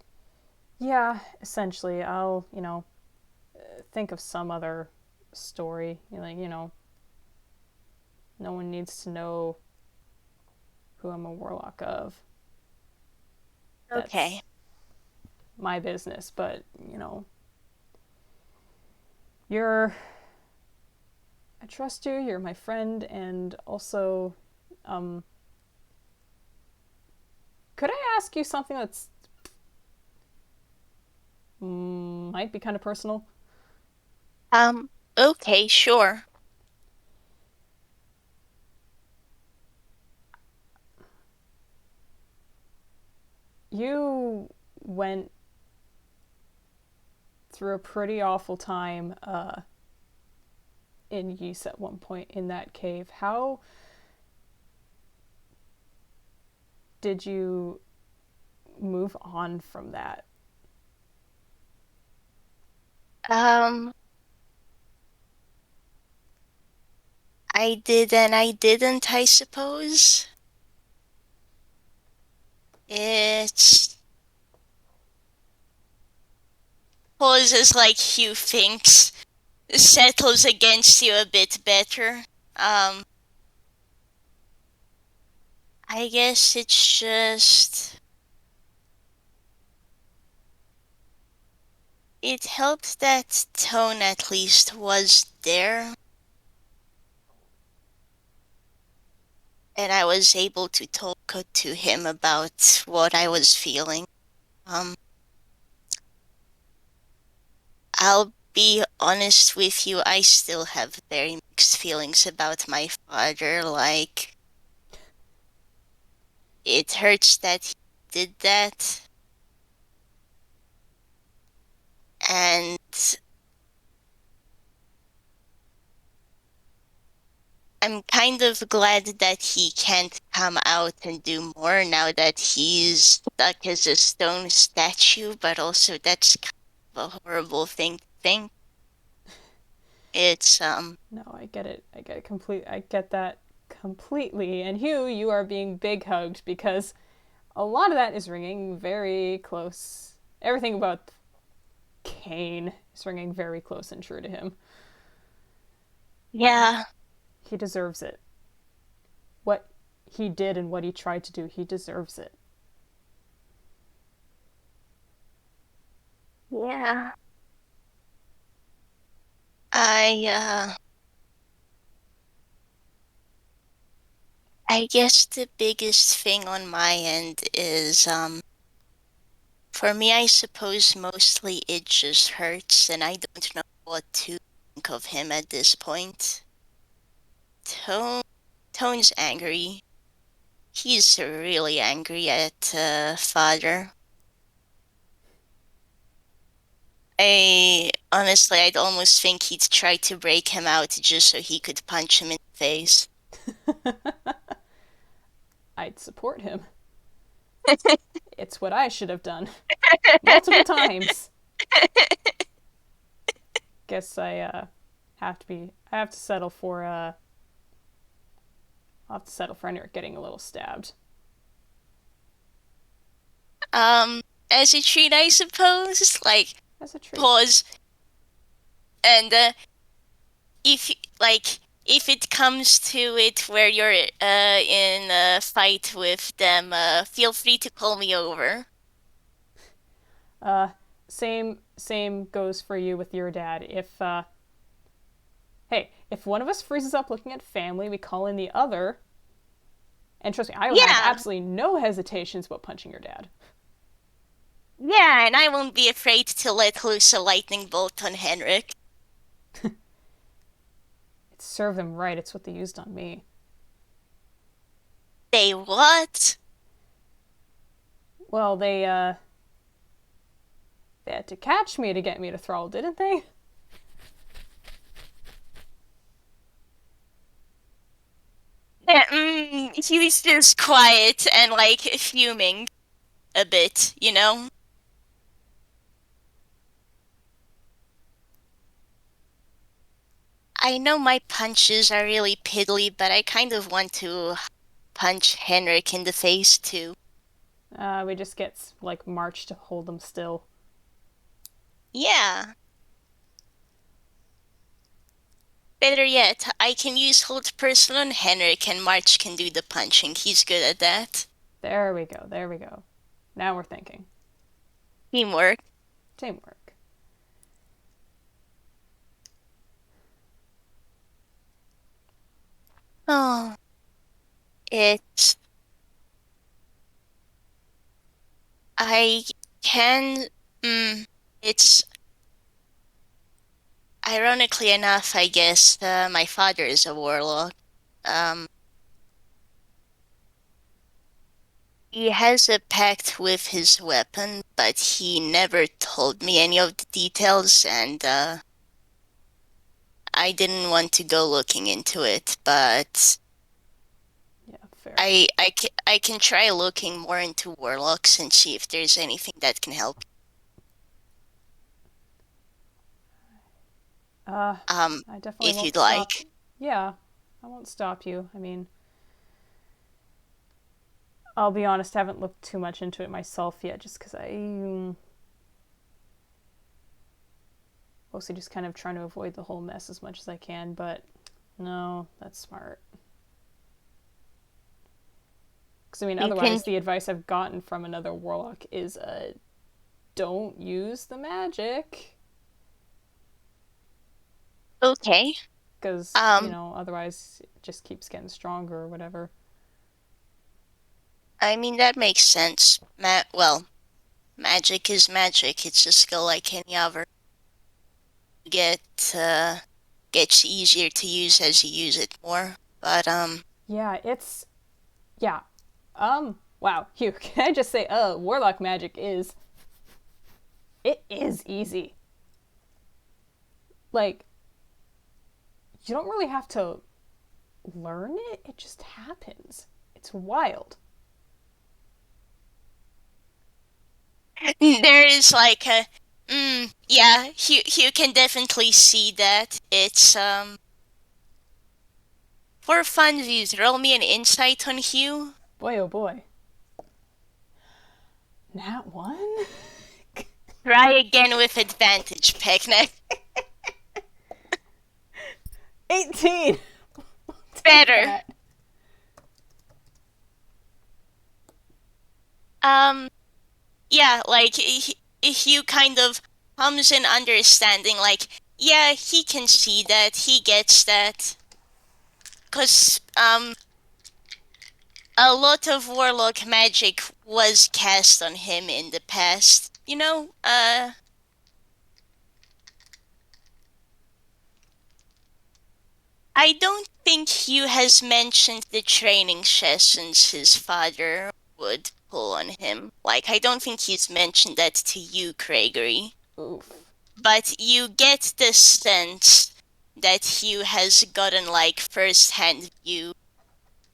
Yeah, essentially, I'll, think of some other story. No one needs to know who I'm a warlock of. Okay. That's my business, but, you're. I trust you, you're my friend, and also, um, could I ask you something that's might be kind of personal? Okay, sure. You went through a pretty awful time in Ys at one point in that cave. How did you move on from that? Um, I did and I didn't, I suppose. It's poses like Hugh thinks settles against you a bit better. Um, I guess it's just it helped that Tone at least was there, and I was able to talk to him about what I was feeling. Um, I'll be honest with you, I still have very mixed feelings about my father. Like, it hurts that he did that, and I'm kind of glad that he can't come out and do more now that he's stuck as a stone statue, but also that's kind of a horrible thing to think. It's, No, I get it. I get that completely. And Hugh, you are being big hugged because a lot of that is ringing very close. Everything about Kane is ringing very close and true to him. yeah, He deserves it. What he did and what he tried to do, he deserves it. yeah. I, I guess the biggest thing on my end is, for me, I suppose mostly it just hurts, and I don't know what to think of him at this point. Tone, Tone's angry. He's really angry at father. I'd almost think he'd try to break him out just so he could punch him in the face. I'd support him. It's what I should have done multiple times. Guess I have to settle for I'll have to settle for Henrik getting a little stabbed. Um, as a treat, I suppose. Like, As a treat. pause, and if like if it comes to it where you're in a fight with them, feel free to call me over. Uh same goes for you with your dad. If hey, if one of us freezes up looking at family, we call in the other. And trust me, I will have Yeah, absolutely no hesitations about punching your dad. yeah, and I won't be afraid to let loose a lightning bolt on Henrik. It served them right. It's what they used on me. Say what? Well, they had to catch me to get me to thrall, didn't they? Yeah, he was just quiet and like fuming a bit, you know? I know my punches are really piddly, but I kind of want to punch Henrik in the face too. We just get like March to hold them still. Yeah. Better yet, I can use hold person on Henrik and March can do the punching. He's good at that. There we go. There we go. Now we're thinking. Teamwork. Teamwork. Oh, it's. I can. Mm, it's. Ironically enough, I guess my father is a warlock. Um, he has a pact with his weapon, but he never told me any of the details, and I didn't want to go looking into it, but Yeah, fair. I can try looking more into warlocks and see if there's anything that can help. Uh, Um, I definitely if won't you'd stop. like. Yeah, I won't stop you. I mean, I'll be honest, I haven't looked too much into it myself yet, just because I mostly just kind of trying to avoid the whole mess as much as I can. But no, that's smart. Because I mean, You can. otherwise, the advice I've gotten from another warlock is don't use the magic. Okay. Because, Um, otherwise it just keeps getting stronger or whatever. I mean that makes sense. Well, magic is magic. It's a skill like any other. Get gets easier to use as you use it more. But Yeah, yeah. Wow, Hugh, can I just say, warlock magic it is easy. Like, you don't really have to learn it, it just happens. It's wild. there is like a yeah, you can definitely see that. It's for fun views. Roll me an insight on Hugh. Boy, oh boy. Nat 1? Try again with advantage, Picnic. 18! Take Better. that. Um, yeah, like Hugh kind of comes in understanding, like, yeah, he can see that, he gets that. Cause a lot of warlock magic was cast on him in the past. I don't think Hugh has mentioned the training sessions his father would pull on him. Like, I don't think he's mentioned that to you, Craigory. Oof. But you get the sense that Hugh has gotten, like, first-hand view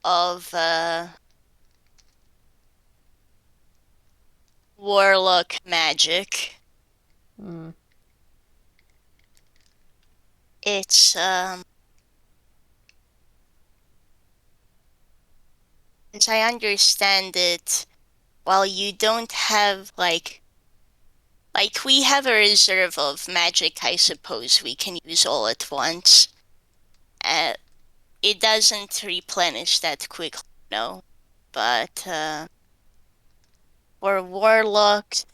of warlock magic. Mm. It's, as I understand it, while you don't have, like we have a reserve of magic, I suppose we can use all at once. Uh, it doesn't replenish that quickly, no. But for warlocks,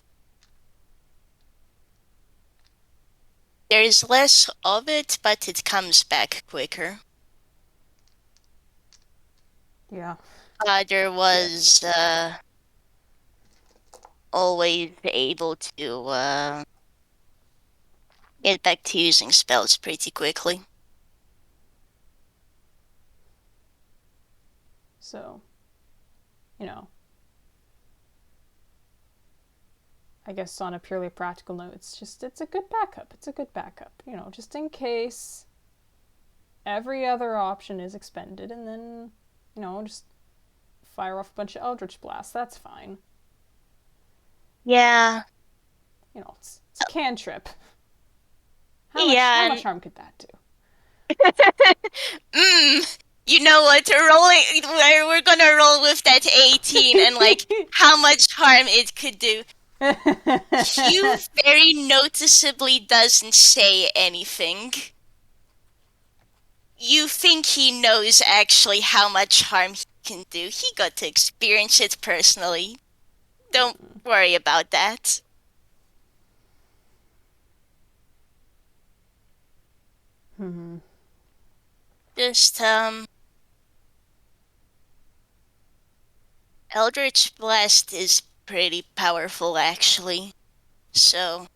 there's less of it, but it comes back quicker. Yeah. Father Yes. was always able to get back to using spells pretty quickly. So, you know, I guess on a purely practical note, it's a good backup. It's a good backup, just in case every other option is expended, and then just fire off a bunch of Eldritch Blasts. That's fine. Yeah. It's a cantrip. How Yeah, much harm could that do? you know what? We're gonna roll with that 18 and like how much harm it could do. Hugh very noticeably doesn't say anything. You think he knows actually how much harm he can do. He got to experience it personally. Don't worry about that. Just, Eldritch Blast is pretty powerful, actually. So,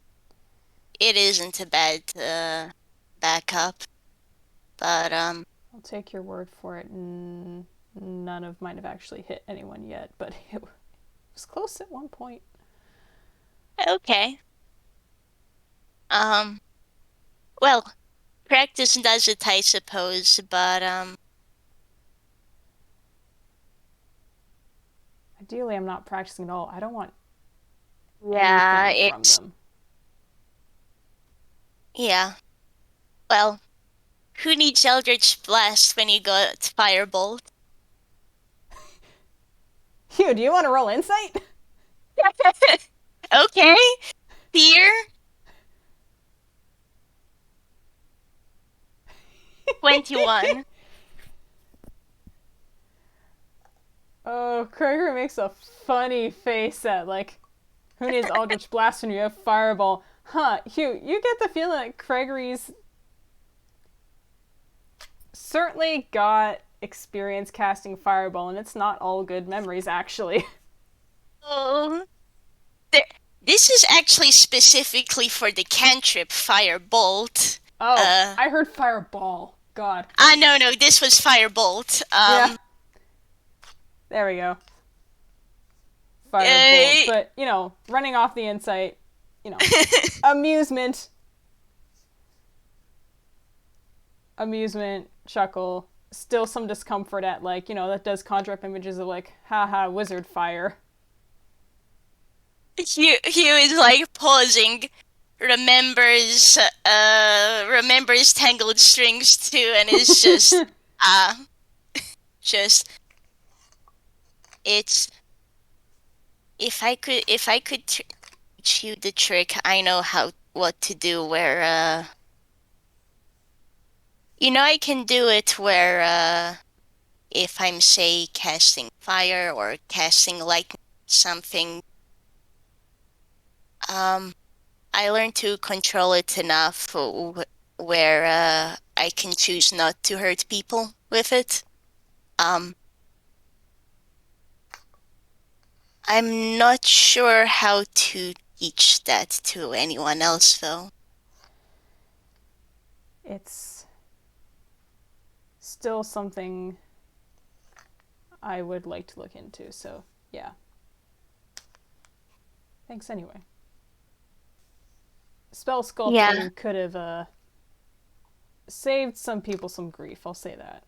it isn't a bad, backup. But, I'll take your word for it. None of mine have actually hit anyone yet, but it was close at one point. okay. Um, well, practice does it, I suppose, but, Ideally, I'm not practicing at all. I don't want yeah, anything from them. Yeah. Well, who needs Eldritch Blast when you got Firebolt? Hugh, do you want to roll insight? Okay. Fear? 21. Oh, Craigory makes a funny face at, who needs Eldritch Blast when you have Fireball? Huh, Hugh, you get the feeling that Craigory's certainly got experience casting Fireball, and it's not all good memories, actually. Oh. This is actually specifically for the cantrip Firebolt. Oh, I heard Fireball. God. No, this was Firebolt. Yeah. There we go. Firebolt. But, running off the insight, amusement. Amusement, chuckle, still some discomfort at, that does conjure up images of, haha, wizard fire. Hugh is, pausing, remembers Tangled Strings too, and is just, it's, if I could teach you the trick, I know what to do where, I can do it where, if I'm, say, casting fire or casting lightning, something, I learned to control it enough where, I can choose not to hurt people with it. I'm not sure how to teach that to anyone else, though. It's still something I would like to look into, so yeah. Thanks anyway. Spell sculpting could have saved some people some grief, I'll say that.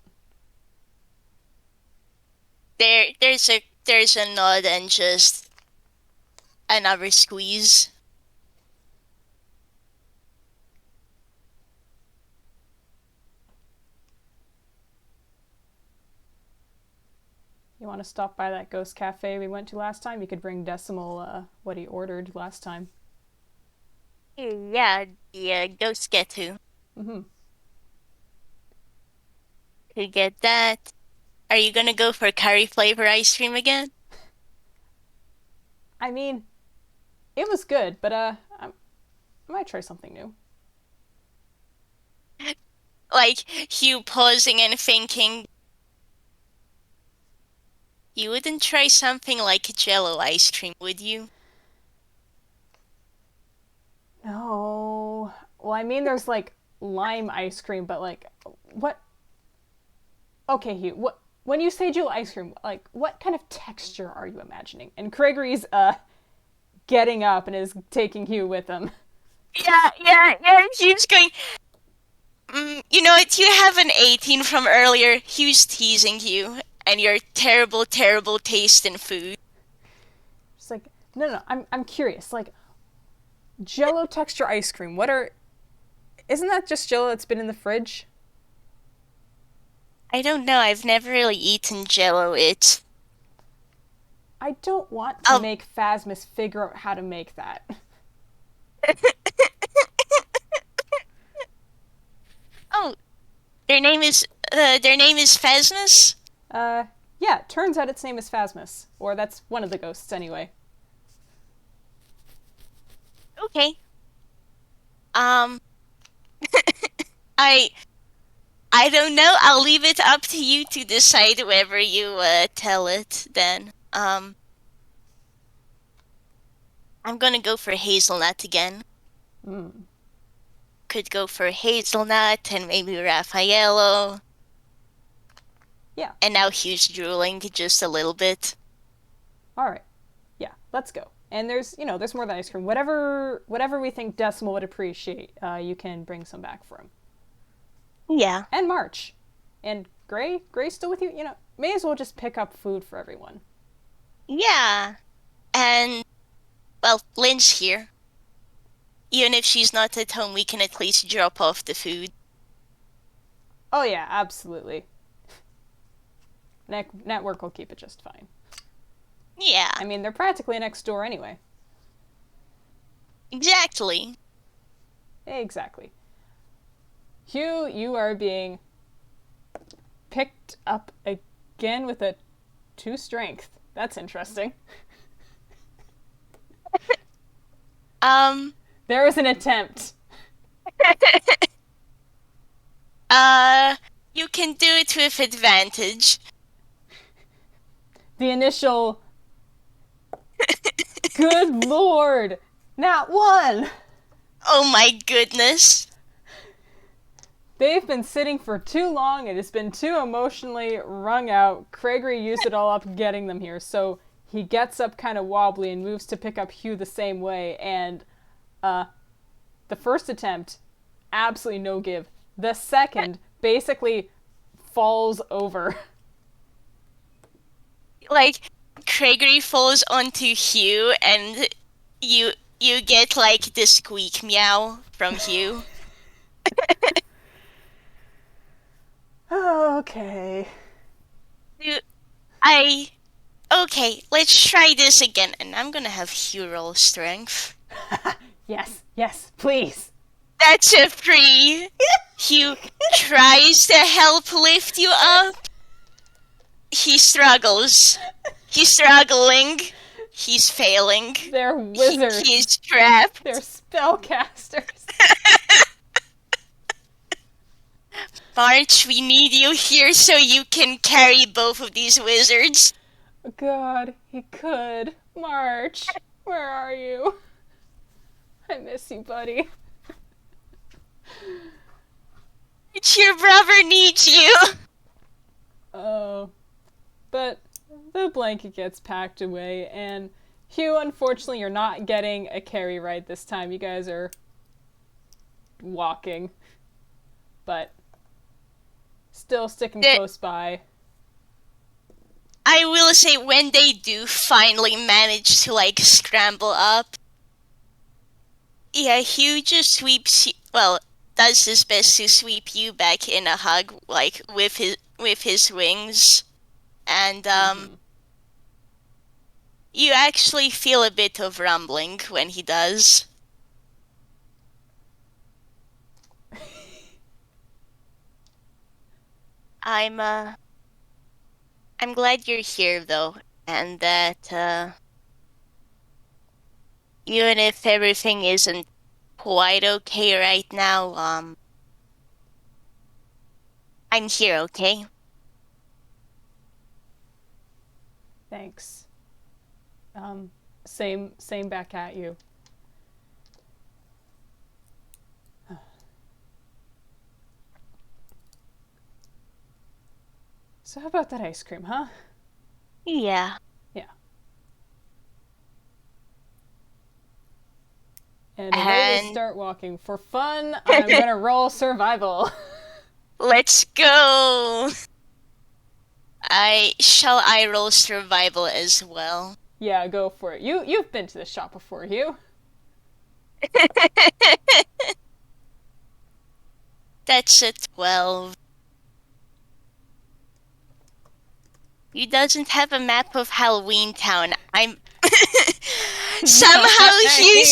There's a nod and just another squeeze. You want to stop by that ghost cafe we went to last time? You could bring Decimal what he ordered last time. Yeah, the ghost get to. Could get that. Are you gonna go for curry flavor ice cream again? I mean, it was good, but I might try something new. Hugh pausing and thinking, you wouldn't try something like Jello ice cream, would you? No. Well, I mean, there's lime ice cream, but what? Okay, Hugh. When you say Jello ice cream, what kind of texture are you imagining? And Craigory's getting up and is taking Hugh with him. Yeah. Hugh's going. You know what? You have an 18 from earlier. Hugh's teasing you, and your terrible, terrible taste in food. It's like, no, I'm curious. Like, Jello texture ice cream. Isn't that just Jello that's been in the fridge? I don't know. I've never really eaten Jello. It's I don't want to oh make Phasmus figure out how to make that. oh, their name is Phasmus. Uh, yeah, turns out its name is Phasmus. Or that's one of the ghosts, anyway. Okay. Um, I I don't know. I'll leave it up to you to decide whether you tell it. Then I'm gonna go for hazelnut again. Mm. Could go for hazelnut and maybe Raffaello. Yeah, And now Hugh's drooling just a little bit. alright. Yeah, let's go. And there's more than ice cream. Whatever we think Decimal would appreciate, you can bring some back for him. Yeah. And March. And Gray's still with you? May as well just pick up food for everyone. Yeah. And, well, Lynn's here. Even if she's not at home, we can at least drop off the food. Oh yeah, absolutely. Network will keep it just fine. Yeah. I mean, they're practically next door anyway. Exactly. Exactly. Hugh, you are being picked up again with a 2 strength. That's interesting. Um, There was an attempt. you can do it with advantage. The initial. Good lord! Not one! Oh my goodness. They've been sitting for too long. It has been too emotionally wrung out. Craigory used it all up getting them here. So he gets up kind of wobbly and moves to pick up Hugh the same way. And the first attempt, absolutely no give. The second basically falls over. Like, Craigory falls onto Hugh, and you you get like the squeak meow from Hugh. Okay. I okay. Let's try this again, and I'm gonna have Hugh roll strength. Yes, please. That's a 3. Hugh tries to help lift you up. He struggles. He's struggling. He's failing. They're wizards. He's trapped. They're spellcasters. March, we need you here so you can carry both of these wizards. God, he could. March, where are you? I miss you, buddy. Your brother needs you. Oh. But the blanket gets packed away, and Hugh, unfortunately, you're not getting a carry ride this time. You guys are walking. But still sticking close by. I will say, when they do finally manage to, like, scramble up, yeah, Hugh just sweeps you, well, does his best to sweep you back in a hug, like, with his wings. And, you actually feel a bit of rumbling when he does. I'm glad you're here, though, and that, even if everything isn't quite okay right now, I'm here, okay? Thanks. Same back at you. So how about that ice cream, huh? Yeah. Yeah. And away they And start walking. For fun, I'm gonna roll survival. let's go. I roll survival as well. Yeah, go for it. You've been to this shop before, Hugh. That's a 12. He doesn't have a map of Halloween Town. I'm somehow Fine. he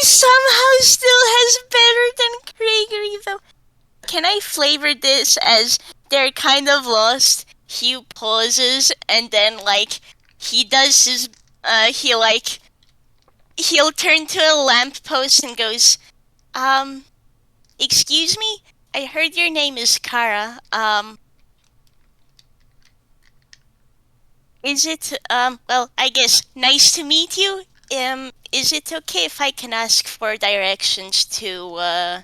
somehow still has better than Craigory though. Can I flavor this as they're kind of lost? Hugh pauses and then like he does his he like he'll turn to a lamppost and goes, um, excuse me? I heard your name is Kara. Is it, well, I guess, nice to meet you? Is it okay if I can ask for directions to,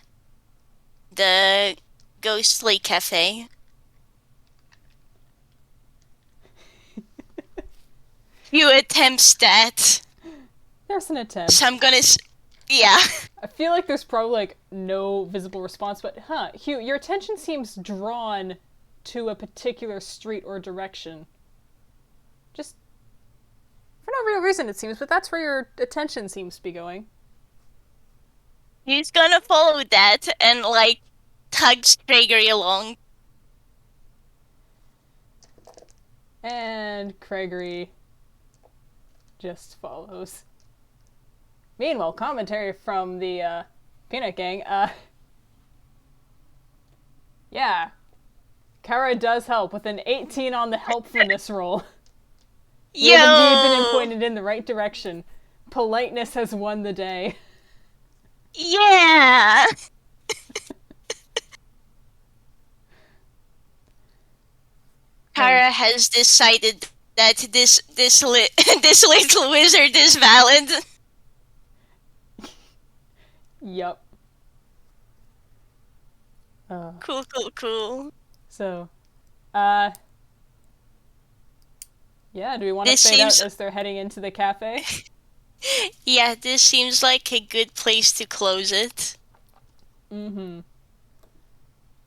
the Ghostly Cafe? You attempts that. There's an attempt. So I'm gonna, yeah. I feel like there's probably like no visible response, but Hugh, your attention seems drawn to a particular street or direction. Just for no real reason, it seems, but that's where your attention seems to be going. He's gonna follow that and, like, tugs Craigory along. And Craigory just follows. Meanwhile, commentary from the Peanut Gang. Yeah, Kara does help with an 18 on the helpfulness roll. We have indeed been pointed in the right direction. Politeness has won the day. Yeah! Kara has decided that this little wizard is valid. Yup. Cool. So, yeah, do we want to This fade out seems- as they're heading into the cafe? Yeah, this seems like a good place to close it. Mm-hmm.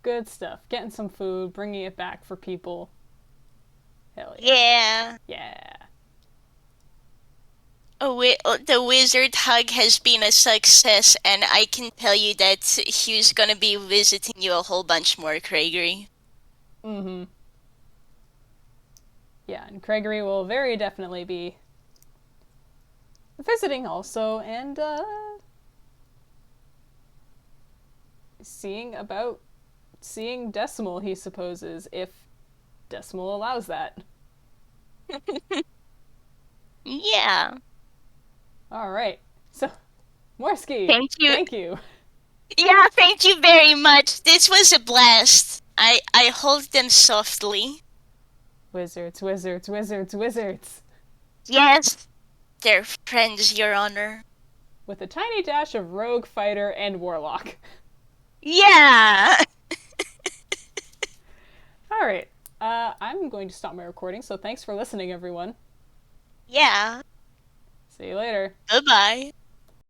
Good stuff. Getting some food, bringing it back for people. Hell yeah. Yeah. The wizard hug has been a success, and I can tell you that Hugh's gonna be visiting you a whole bunch more, Craigory. Mm-hmm. Yeah, and Craigory will very definitely be visiting also, and seeing Decimal, he supposes, if Decimal allows that. Yeah. All right. So, Morskijez. Thank you. Thank you. Yeah, thank you very much. This was a blast. I hold them softly. Wizards. Yes, they're friends, Your Honor. With a tiny dash of rogue, fighter, and warlock. Yeah. All right. I'm going to stop my recording, so thanks for listening, everyone. Yeah. See you later. Bye-bye.